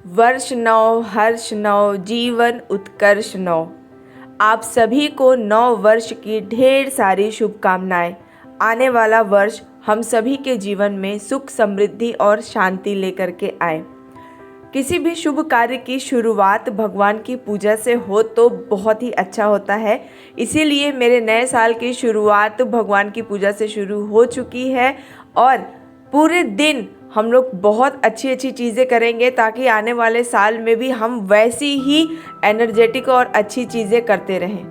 वर्ष नव, हर्ष नव, जीवन उत्कर्ष नव। आप सभी को नव वर्ष की ढेर सारी शुभकामनाएं। आने वाला वर्ष हम सभी के जीवन में सुख, समृद्धि और शांति लेकर के आए। किसी भी शुभ कार्य की शुरुआत भगवान की पूजा से हो तो बहुत ही अच्छा होता है। इसीलिए मेरे नए साल की शुरुआत भगवान की पूजा से शुरू हो चुकी है और पूरे दिन हम लोग बहुत अच्छी अच्छी चीज़ें करेंगे ताकि आने वाले साल में भी हम वैसी ही एनर्जेटिक और अच्छी चीज़ें करते रहें।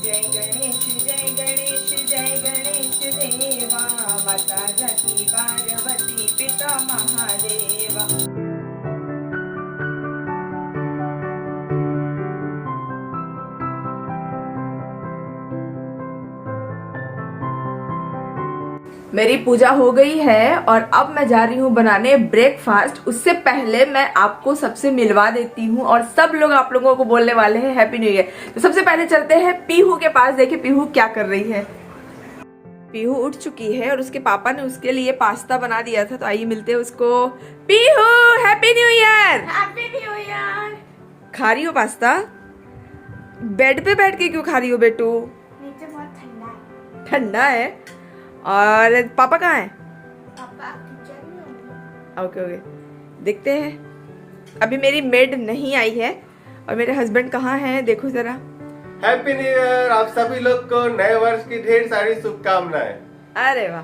जय गणेश जय गणेश जय गणेश देवा, माता जकी पार्वती पिता महादेवा। मेरी पूजा हो गई है और अब मैं जा रही हूँ बनाने ब्रेकफास्ट। उससे पहले मैं आपको सबसे मिलवा देती हूँ और सब लोग आप लोगों को बोलने वाले हैं हैप्पी न्यू ईयर। तो सबसे पहले चलते हैं पीहू के पास, देखिए पीहू क्या कर रही है। पीहू उठ चुकी है और उसके पापा ने उसके लिए पास्ता बना दिया था, तो आइए मिलते हैं उसको। Pihu happy new year. Happy new year. खा रही हो पास्ता? बेड पे बैठ के क्यों खा रही हो बेटू? नीचे बहुत ठंडा है। ठंडा है। और पापा कहाँ हैं? पापा किचन में होंगे। ओके ओके, देखते हैं। अभी मेरी मेड नहीं आई है और मेरे हस्बैंड कहाँ हैं, देखो जरा। Happy new year. आप सभी लोग को नए वर्ष की ढेर सारी शुभकामनाएं। अरे वाह,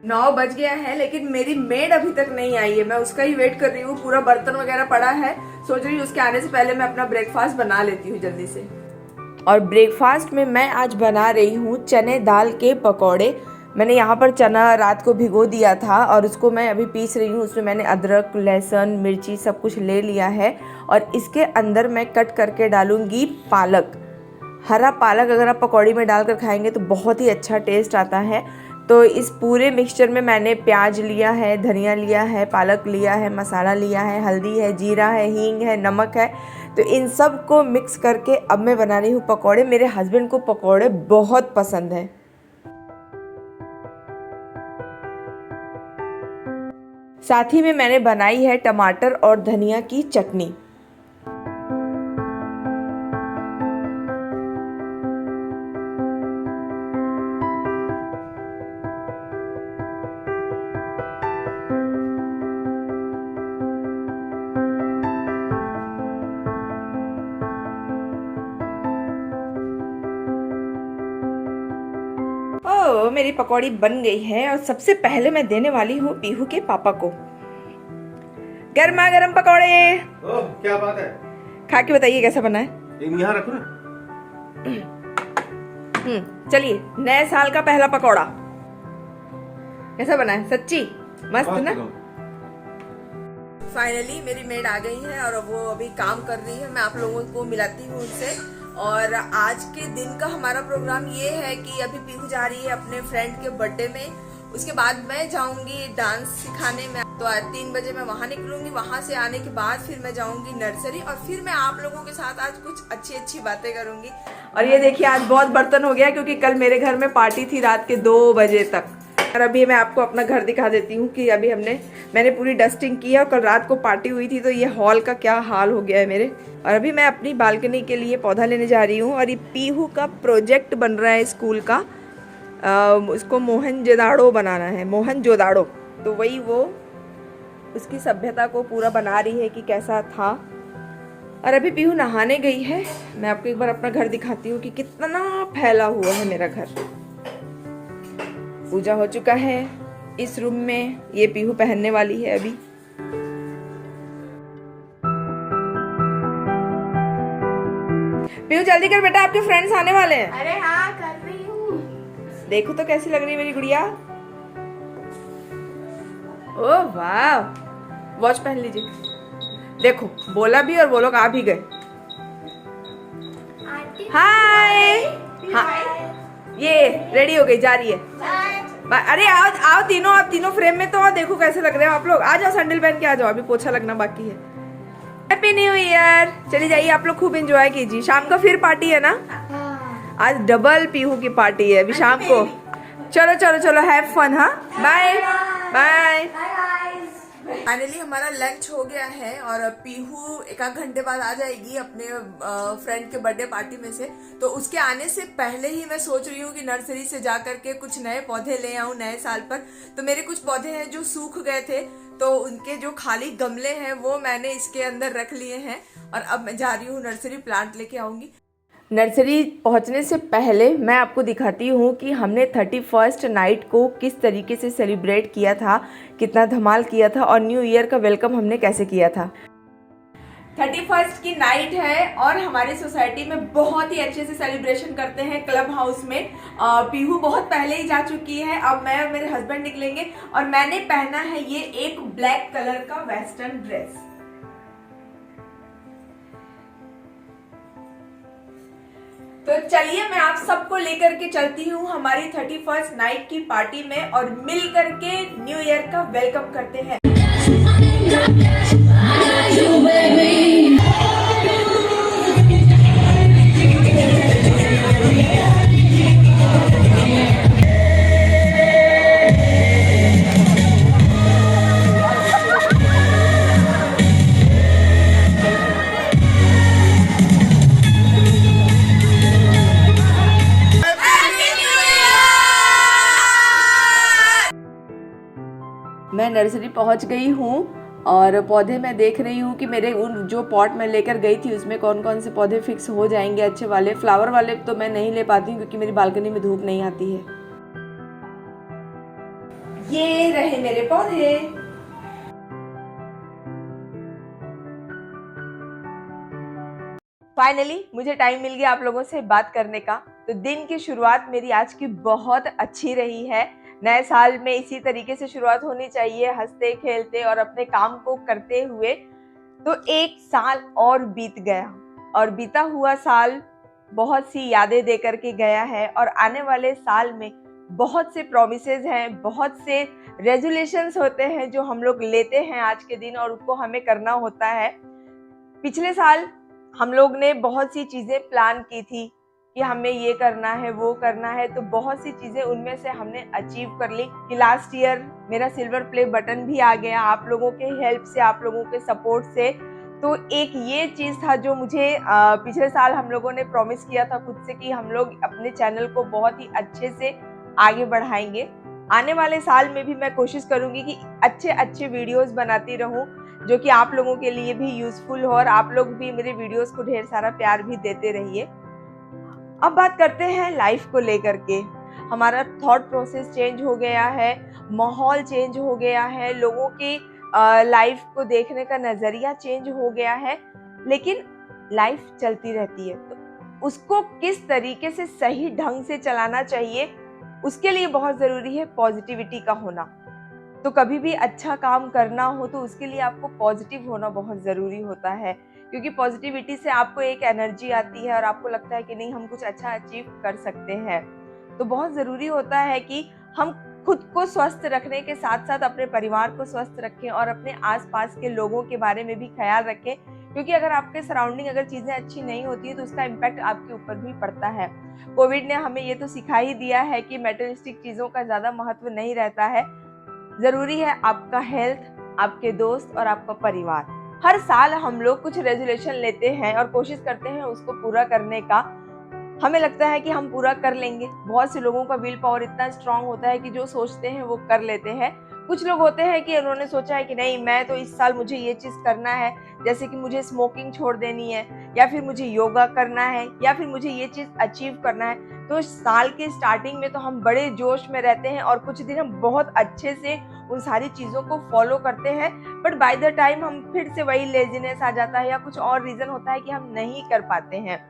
9 बज गया है लेकिन मेरी मेड अभी तक नहीं आई है। मैं उसका ही वेट कर रही हूँ। पूरा बर्तन वगैरह पड़ा है, सोच रही हूँ उसके आने से पहले मैं अपना ब्रेकफास्ट बना लेती हूँ जल्दी से। और ब्रेकफास्ट में मैं आज बना रही हूँ चने दाल के पकौड़े। मैंने यहाँ पर चना रात को भिगो दिया था और उसको मैं अभी पीस रही हूँ। उसमें मैंने अदरक, लहसुन, मिर्ची सब कुछ ले लिया है और इसके अंदर मैं कट करके डालूँगी पालक। हरा पालक अगर आप पकौड़ी में डालकर खाएंगे तो बहुत ही अच्छा टेस्ट आता है। तो इस पूरे मिक्सचर में मैंने प्याज लिया है, धनिया लिया है, पालक लिया है, मसाला लिया है, हल्दी है, जीरा है, हींग है, नमक है। तो इन सब को मिक्स करके अब मैं बना रही हूँ पकौड़े। मेरे हस्बैंड को पकौड़े बहुत पसंद है। साथ ही में मैंने बनाई है टमाटर और धनिया की चटनी। ओ, मेरी पकौड़ी बन गई है और सबसे पहले मैं देने वाली हूँ पीहू के पापा को गर्मा गर्म पकौड़े। ओह, क्या बात है। खा के बताइए कैसा बना है। यहाँ रखो ना। चलिए, नए साल का पहला पकौड़ा कैसा बना है? सच्ची मस्त ना। फाइनली मेरी मेड आ गई है और वो अभी काम कर रही है। मैं आप लोगों को मिलाती हूँ उनसे। और आज के दिन का हमारा प्रोग्राम ये है कि अभी पीहू जा रही है अपने फ्रेंड के बर्थडे में। उसके बाद मैं जाऊंगी डांस सिखाने में। तो आज 3 बजे मैं वहां निकलूंगी। वहां से आने के बाद फिर मैं जाऊंगी नर्सरी और फिर मैं आप लोगों के साथ आज कुछ अच्छी अच्छी बातें करूंगी। और ये देखिए आज बहुत बर्तन हो गया क्योंकि कल मेरे घर में पार्टी थी रात के 2 बजे तक। और अभी मैं आपको अपना घर दिखा देती हूँ कि अभी मैंने पूरी डस्टिंग की है। कल रात को पार्टी हुई थी तो ये हॉल का क्या हाल हो गया है मेरे। और अभी मैं अपनी बालकनी के लिए पौधा लेने जा रही हूँ। और ये पीहू का प्रोजेक्ट बन रहा है स्कूल का। उसको मोहनजोदाड़ो बनाना है, मोहनजोदाड़ो। तो वही वो उसकी सभ्यता को पूरा बना रही है कि कैसा था। और अभी पीहू नहाने गई है। मैं आपको एक बार अपना घर दिखाती हूँ कि कितना फैला हुआ है मेरा घर। पूजा हो चुका है इस रूम में। ये पीहू पहनने वाली है अभी। पीहू जल्दी कर बेटा, आपके फ्रेंड्स आने वाले हैं। अरे हाँ, कर रही हूँ। देखो तो कैसी लग रही है मेरी गुड़िया। ओह वाह, वॉच पहन लीजिए। देखो, बोला भी और वो लोग आ भी गए। हाय। हाँ, ये रेडी हो गई, जा रही है। अरे आओ आओ तीनों, आप तीनों फ्रेम में तो आओ। देखो कैसे लग रहे हो आप लोग। आ जाओ, सैंडल पहन के आ जाओ, अभी पोछा लगना बाकी है। Happy new year. चली जाइए आप लोग, खूब एंजॉय कीजिए। शाम को फिर पार्टी है ना। आज डबल पीहू की पार्टी है अभी शाम को। चलो चलो चलो, हैव फन। हाँ, बाय बाय। फाइनली हमारा लंच हो गया है और पीहू एक आध घंटे बाद आ जाएगी अपने फ्रेंड के बर्थडे पार्टी में से। तो उसके आने से पहले ही मैं सोच रही हूँ कि नर्सरी से जा करके कुछ नए पौधे ले आऊं नए साल पर। तो मेरे कुछ पौधे हैं जो सूख गए थे, तो उनके जो खाली गमले हैं वो मैंने इसके अंदर रख लिए हैं और अब मैं जा रही हूँ नर्सरी प्लांट लेके आऊंगी। नर्सरी पहुंचने से पहले मैं आपको दिखाती हूँ कि हमने 31st नाइट को किस तरीके से सेलिब्रेट किया था, कितना धमाल किया था और न्यू ईयर का वेलकम हमने कैसे किया था। 31st की नाइट है और हमारी सोसाइटी में बहुत ही अच्छे से सेलिब्रेशन करते हैं क्लब हाउस में। पीहू बहुत पहले ही जा चुकी है, अब मैं और मेरे हस्बैंड निकलेंगे और मैंने पहना है ये एक ब्लैक कलर का वेस्टर्न ड्रेस। तो चलिए मैं आप सबको लेकर के चलती हूँ हमारी 31st नाइट की पार्टी में और मिल करके न्यू ईयर का वेलकम करते हैं। मैं नर्सरी पहुंच गई हूँ और पौधे मैं देख रही हूँ कि मेरे उन जो पॉट मैं लेकर गई थी उसमें कौन कौन से पौधे फिक्स हो जाएंगे अच्छे वाले। फ्लावर वाले तो मैं नहीं ले पाती हूँ क्योंकि मेरी बालकनी में धूप नहीं आती है। ये रहे मेरे पौधे। फाइनली मुझे टाइम मिल गया आप लोगों से बात करने का। तो दिन की शुरुआत मेरी आज की बहुत अच्छी रही है। नए साल में इसी तरीके से शुरुआत होनी चाहिए, हंसते खेलते और अपने काम को करते हुए। तो एक साल और बीत गया और बीता हुआ साल बहुत सी यादें दे करके गया है और आने वाले साल में बहुत से प्रॉमिसेस हैं, बहुत से रेजोल्यूशंस होते हैं जो हम लोग लेते हैं आज के दिन और उसको हमें करना होता है। पिछले साल हम लोग ने बहुत सी चीजें प्लान की थी कि हमें ये करना है वो करना है, तो बहुत सी चीजें उनमें से हमने अचीव कर ली कि लास्ट ईयर मेरा सिल्वर प्ले बटन भी आ गया आप लोगों के हेल्प से, आप लोगों के सपोर्ट से। तो एक ये चीज था जो मुझे पिछले साल हम लोगों ने प्रॉमिस किया था खुद से कि हम लोग अपने चैनल को बहुत ही अच्छे से आगे बढ़ाएंगे। आने वाले साल में भी मैं कोशिश करूंगी कि अच्छे अच्छे वीडियोस बनाती रहूं जो कि आप लोगों के लिए भी यूजफुल हो और आप लोग भी मेरे वीडियोस को ढेर सारा प्यार भी देते रहिए। अब बात करते हैं लाइफ को लेकर के। हमारा थॉट प्रोसेस चेंज हो गया है, माहौल चेंज हो गया है, लोगों की लाइफ को देखने का नजरिया चेंज हो गया है, लेकिन लाइफ चलती रहती है। तो उसको किस तरीके से सही ढंग से चलाना चाहिए उसके लिए बहुत जरूरी है पॉजिटिविटी का होना। तो कभी भी अच्छा काम करना हो तो उसके लिए आपको पॉजिटिव होना बहुत ज़रूरी होता है, क्योंकि पॉजिटिविटी से आपको एक एनर्जी आती है और आपको लगता है कि नहीं हम कुछ अच्छा अचीव कर सकते हैं। तो बहुत ज़रूरी होता है कि हम खुद को स्वस्थ रखने के साथ साथ अपने परिवार को स्वस्थ रखें और अपने आसपास के लोगों के बारे में भी ख्याल रखें, क्योंकि अगर आपके सराउंडिंग अगर चीज़ें अच्छी नहीं होती है तो उसका इम्पैक्ट आपके ऊपर भी पड़ता है। कोविड ने हमें ये तो सिखा ही दिया है कि मेटेरियलिस्टिक चीज़ों का ज़्यादा महत्व नहीं रहता है। ज़रूरी है आपका हेल्थ, आपके दोस्त और आपका परिवार। हर साल हम लोग कुछ रेजोल्यूशन लेते हैं और कोशिश करते हैं उसको पूरा करने का। हमें लगता है कि हम पूरा कर लेंगे। बहुत से लोगों का विल पावर इतना स्ट्रांग होता है कि जो सोचते हैं वो कर लेते हैं। कुछ लोग होते हैं कि उन्होंने सोचा है कि नहीं मैं तो इस साल मुझे ये चीज़ करना है, जैसे कि मुझे स्मोकिंग छोड़ देनी है या फिर मुझे योगा करना है या फिर मुझे ये चीज़ अचीव करना है। तो साल के स्टार्टिंग में तो हम बड़े जोश में रहते हैं और कुछ दिन हम बहुत अच्छे से उन सारी चीज़ों को फॉलो करते हैं, बट बाय द टाइम हम फिर से वही लेजीनेस आ जाता है या कुछ और रीज़न होता है कि हम नहीं कर पाते हैं।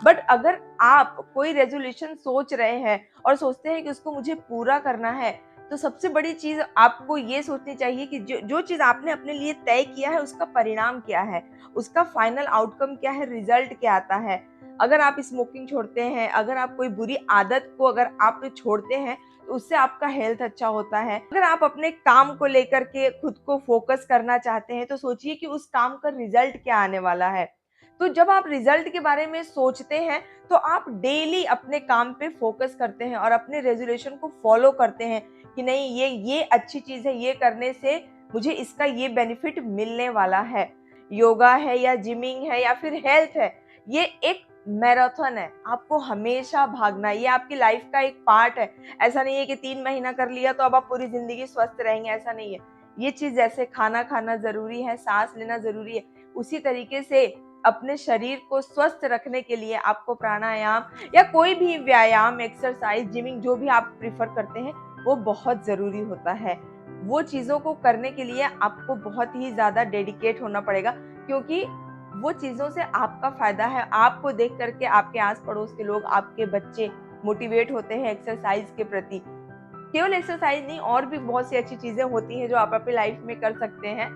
बट अगर आप कोई रेजोल्यूशन सोच रहे हैं और सोचते हैं कि उसको मुझे पूरा करना है, तो सबसे बड़ी चीज़ आपको ये सोचनी चाहिए कि जो चीज़ आपने अपने लिए तय किया है उसका परिणाम क्या है, उसका फाइनल आउटकम क्या है, रिजल्ट क्या आता है। अगर आप स्मोकिंग छोड़ते हैं, अगर आप कोई बुरी आदत को अगर आप छोड़ते हैं तो उससे आपका हेल्थ अच्छा होता है। अगर आप अपने काम को लेकर के खुद को फोकस करना चाहते हैं तो सोचिए कि उस काम का रिजल्ट क्या आने वाला है। तो जब आप रिजल्ट के बारे में सोचते हैं तो आप डेली अपने काम पे फोकस करते हैं और अपने रेजोल्यूशन को फॉलो करते हैं कि नहीं, ये अच्छी चीज है, ये करने से मुझे इसका ये बेनिफिट मिलने वाला है। योगा है या जिमिंग है या फिर हेल्थ है, ये एक मैराथन है, आपको हमेशा भागना है, ये आपकी लाइफ का एक पार्ट है। ऐसा नहीं है कि 3 महीना कर लिया तो अब आप पूरी जिंदगी स्वस्थ रहेंगे, ऐसा नहीं है। ये चीज जैसे खाना खाना जरूरी है, सांस लेना जरूरी है, उसी तरीके से अपने शरीर को स्वस्थ रखने के लिए आपको प्राणायाम या कोई भी व्यायाम, एक्सरसाइज, जिमिंग जो भी आप प्रिफर करते हैं वो बहुत जरूरी होता है। वो चीजों को करने के लिए आपको बहुत ही ज्यादा डेडिकेट होना पड़ेगा, क्योंकि वो चीजों से आपका फायदा है। आपको देख करके आपके आस पड़ोस के लोग, आपके बच्चे मोटिवेट होते हैं एक्सरसाइज के प्रति। केवल एक्सरसाइज नहीं, और भी बहुत सी अच्छी चीजें होती हैं जो आप अपनी लाइफ में कर सकते हैं।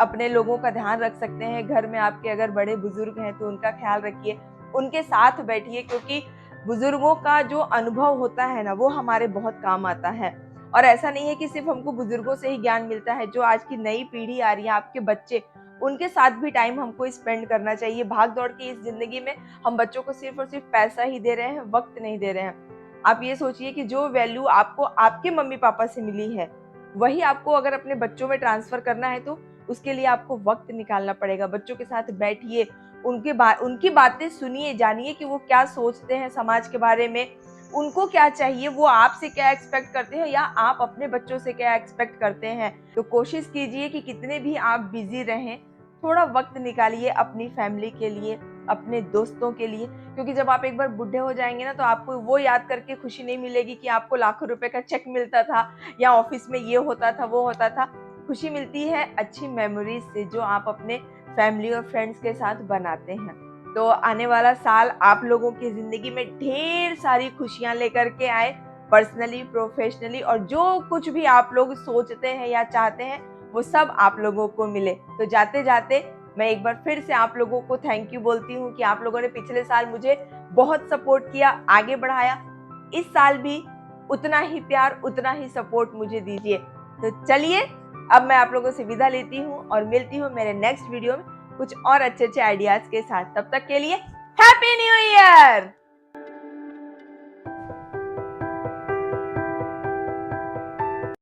अपने लोगों का ध्यान रख सकते हैं, घर में आपके अगर बड़े बुजुर्ग हैं तो उनका ख्याल रखिए, उनके साथ बैठिए, क्योंकि बुजुर्गों का जो अनुभव होता है ना, वो हमारे बहुत काम आता है। और ऐसा नहीं है कि सिर्फ हमको बुजुर्गों से ही ज्ञान मिलता है, जो आज की नई पीढ़ी आ रही है, आपके बच्चे, उनके साथ भी टाइम हमको स्पेंड करना चाहिए। भाग दौड़ की इस जिंदगी में हम बच्चों को सिर्फ और सिर्फ पैसा ही दे रहे हैं, वक्त नहीं दे रहे हैं। आप ये सोचिए कि जो वैल्यू आपको आपके मम्मी पापा से मिली है, वही आपको अगर अपने बच्चों में ट्रांसफर करना है तो उसके लिए आपको वक्त निकालना पड़ेगा। बच्चों के साथ बैठिए, उनकी बातें सुनिए, जानिए कि वो क्या सोचते हैं समाज के बारे में, उनको क्या चाहिए, वो आपसे क्या एक्सपेक्ट करते हैं या आप अपने बच्चों से क्या एक्सपेक्ट करते हैं। तो कोशिश कीजिए कि कितने भी आप बिजी रहें, थोड़ा वक्त निकालिए अपनी फैमिली के लिए, अपने दोस्तों के लिए, क्योंकि जब आप एक बार बुढ़े हो जाएंगे ना, तो आपको वो याद करके खुशी नहीं मिलेगी कि आपको लाखों रुपए का चेक मिलता था या ऑफिस में ये होता था, वो होता था। खुशी मिलती है अच्छी मेमोरीज से, जो आप अपने फैमिली और फ्रेंड्स के साथ बनाते हैं। तो आने वाला साल आप लोगों की जिंदगी में ढेर सारी खुशियां लेकर के आए, पर्सनली, प्रोफेशनली, और जो कुछ भी आप लोग सोचते हैं या चाहते हैं वो सब आप लोगों को मिले। तो जाते जाते मैं एक बार फिर से आप लोगों को थैंक यू बोलती हूँ कि आप लोगों ने पिछले साल मुझे बहुत सपोर्ट किया, आगे बढ़ाया। इस साल भी उतना ही प्यार, उतना ही सपोर्ट मुझे दीजिए। तो चलिए, अब मैं आप लोगों से विदा लेती हूँ और मिलती हूँ मेरे नेक्स्ट वीडियो में कुछ और अच्छे अच्छे आइडियाज के साथ। तब तक के लिए हैप्पी न्यू ईयर।